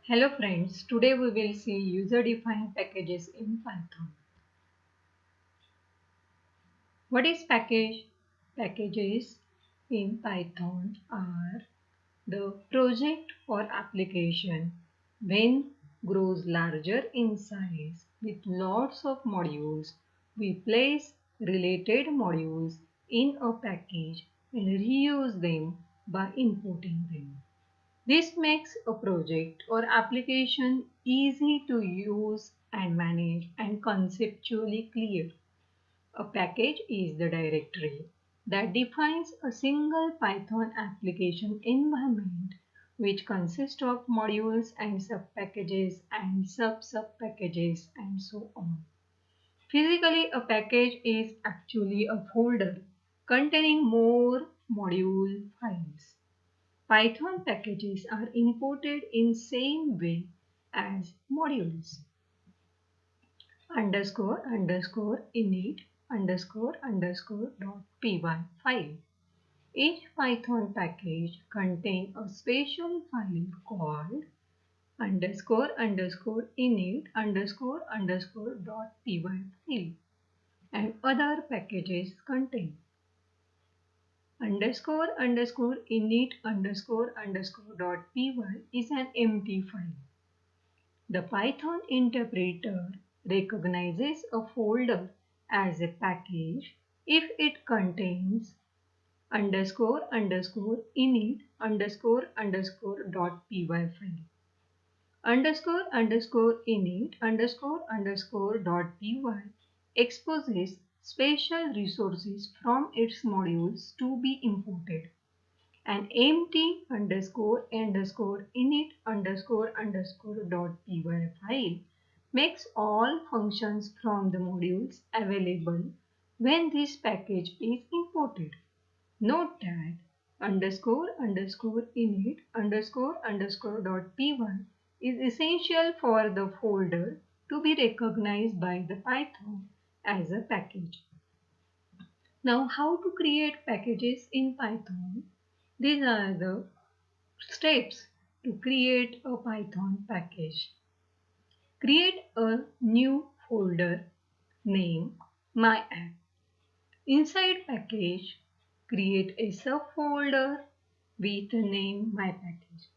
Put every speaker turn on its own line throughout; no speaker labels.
Hello friends, today we will see user-defined packages in Python. What is package? Packages in Python are the project or application when grows larger in size with lots of modules. We place related modules in a package and reuse them by importing them. This makes a project or application easy to use and manage and conceptually clear. A package is the directory that defines a single Python application environment which consists of modules and subpackages and sub-subpackages and so on. Physically, a package is actually a folder containing more module files. Python packages are imported in same way as modules. Underscore underscore init underscore underscore dot py file. Each Python package contains a special file called underscore underscore init underscore underscore dot py file, and other packages contain underscore underscore init underscore underscore dot py is an empty file. The Python interpreter recognizes a folder as a package if it contains underscore underscore init underscore underscore dot py file. Underscore underscore init underscore underscore dot py exposes special resources from its modules to be imported. An empty underscore underscore init underscore underscore dot py file makes all functions from the modules available when this package is imported. Note that underscore underscore init underscore underscore dot py is essential for the folder to be recognized by the Python as a package. Now, how to create packages in Python? These are the steps to create a Python package. Create a new folder named My App. Inside package, create a subfolder with the name My Package.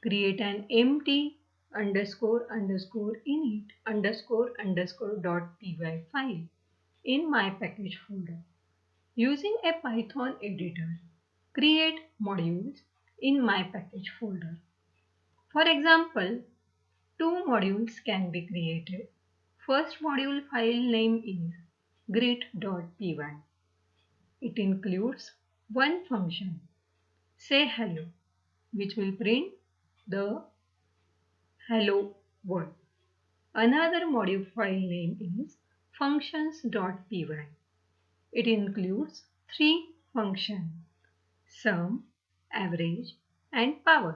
Create an empty underscore underscore init underscore underscore dot py file in My Package folder. Using a Python editor, create modules in My Package folder. For example, two modules can be created. First module file name is greet.py. It includes one function, say hello, which will print the hello word. Another module file name is functions.py. It includes three functions, sum, average, and power.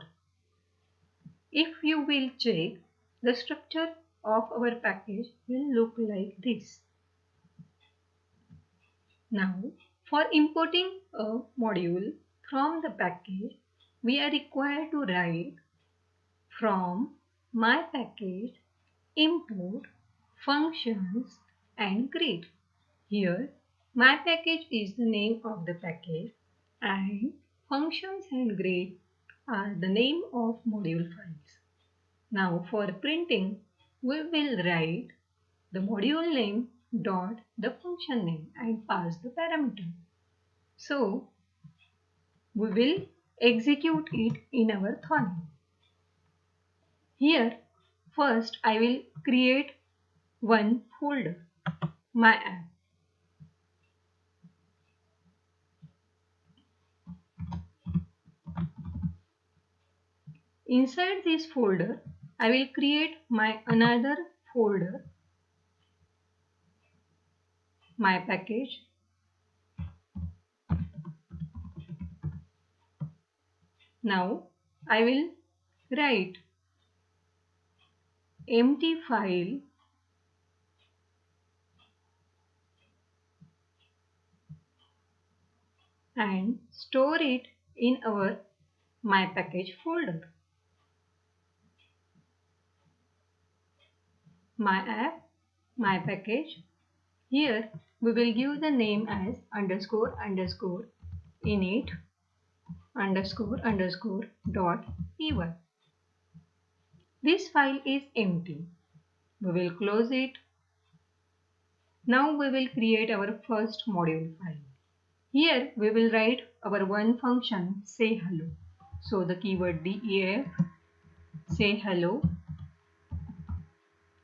If you will check, the structure of our package will look like this. Now, for importing a module from the package, we are required to write from my package import functions and greet. Here, my package is the name of the package and functions and greet are the name of module files. Now for printing, we will write the module name dot the function name and pass the parameter. So we will execute it in our Thony. Here first I will create one folder, my app. Inside this folder, I will create my another folder, my package. Now I will write empty file and store it in our my package folder. my app, my package. Here we will give the name as underscore underscore init underscore underscore dot py. This file is empty. We will close it. Now we will create our first module file. Here we will write our one function say hello. So the keyword def say hello.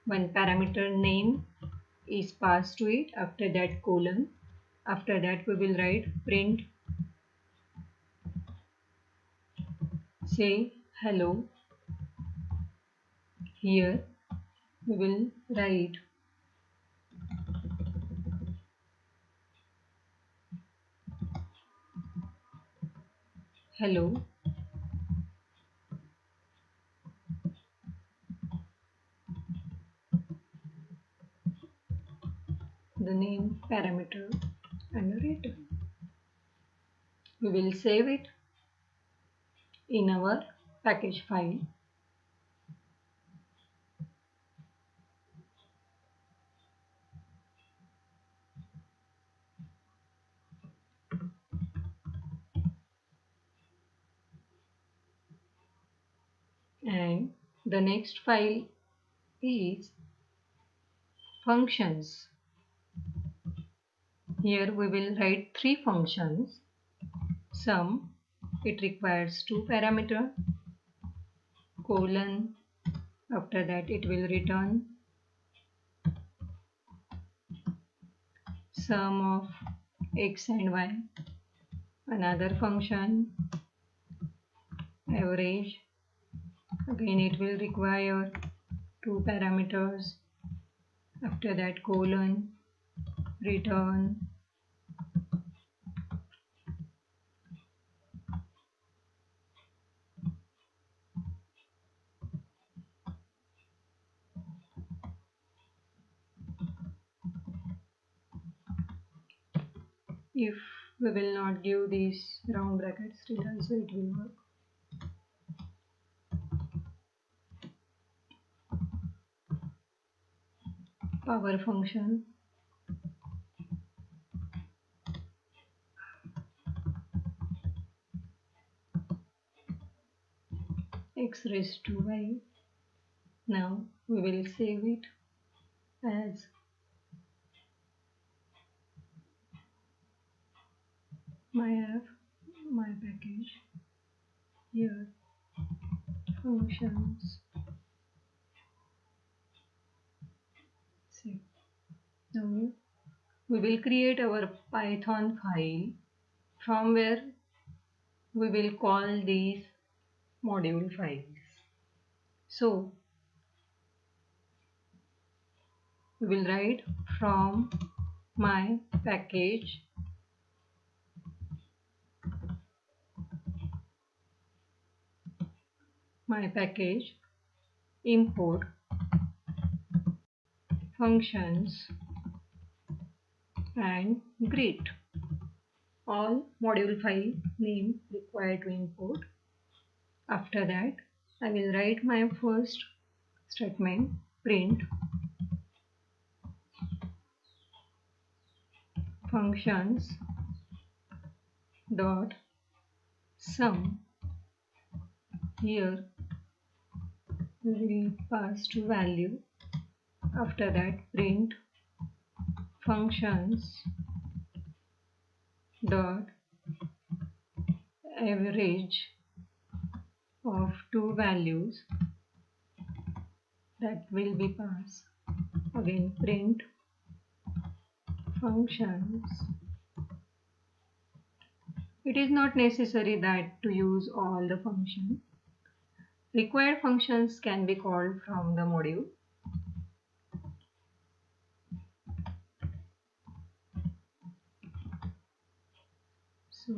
One parameter name is passed to it. After that colon. After that we will write print say hello. Here we will write hello. The name parameter and return. We will save it in our package file. And the next file is functions. Here we will write three functions. Sum, it requires two parameters, colon, after that it will return sum of x and y, another function, average, again it will require two parameters, after that colon, return if we will not give these round brackets, still also it will work. Power function, x raised to y. Now we will save it as my app, my package. Here functions. Save. Now we will create our Python file from where we will call these module files. So we will write from my package import functions and greet. All module file name required to import. After that I will write my first statement, print functions dot sum. Here we will pass to value. After that print functions dot average of two values that will be passed. Again print functions. It is not necessary that to use all the functions. Required functions can be called from the module. So,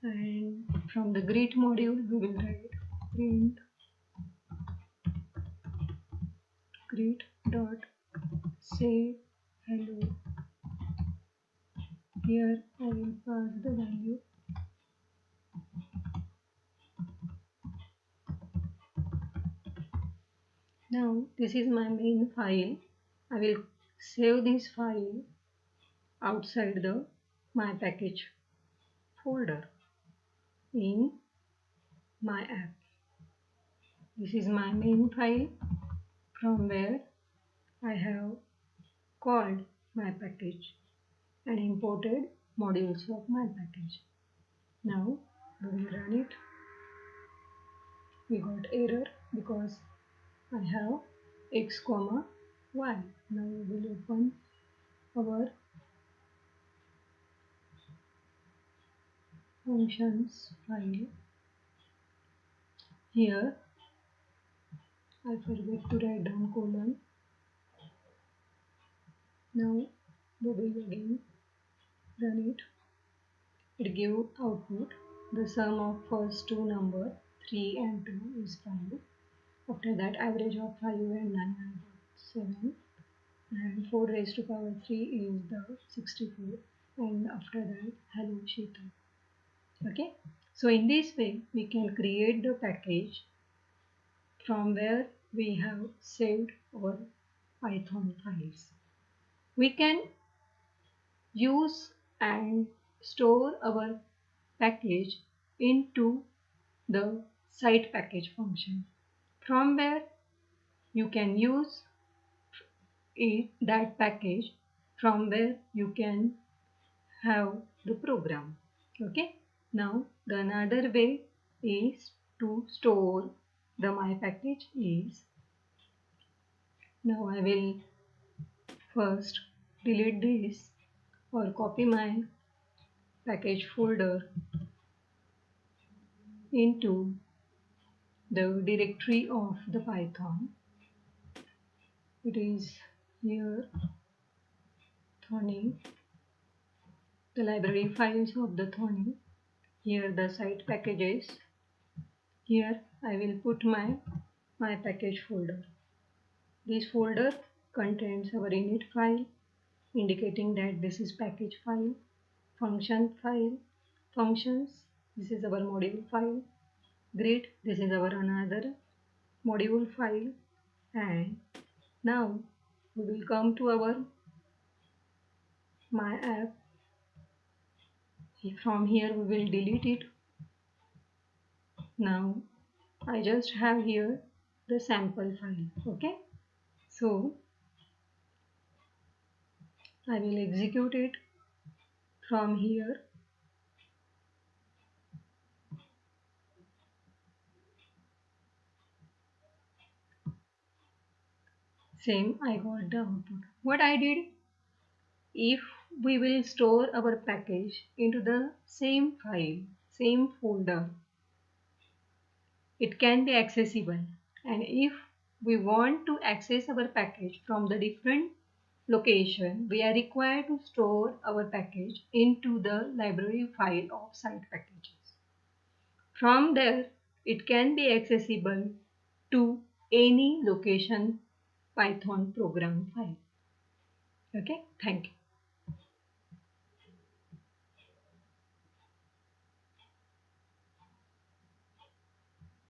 and from the greet module we will write print greet dot say hello. Here I will pass the value Now this is my main file. I will save this file outside the my package folder in my app. This is my main file from where I have called my package and imported modules of my package. Now we will run it. We got error because I have x comma y. Now we will open our functions file. Here I forget to write down colon. Now we will again run it. It gives output. The sum of first two numbers 3 and 2 is 5. After that average of 5 and 9 I got 7. And 4 raised to power 3 is the 64. And after that hello Sheetal. Okay. So in this way we can create the package from where we have saved our Python files. We can use and store our package into the site package function from where you can use that package from where you can have the program. Okay. Now the another way is to store the my package is, now I will first delete this or copy my package folder into the directory of the Python. It is here Thony, the library files of the Thony. Here the site packages. Here I will put my package folder. This folder contains our init file indicating that this is package file, function file, functions, this is our module file, grid, this is our another module file, and now we will come to our my app. From here we will delete it. Now I just have here the sample file. Okay, so I will execute it from here. Same, I got the output. What I did, if we will store our package into the same file, same folder, it can be accessible. And if we want to access our package from the different location, we are required to store our package into the library file of site packages. From there, it can be accessible to any location Python program file. Okay, thank you.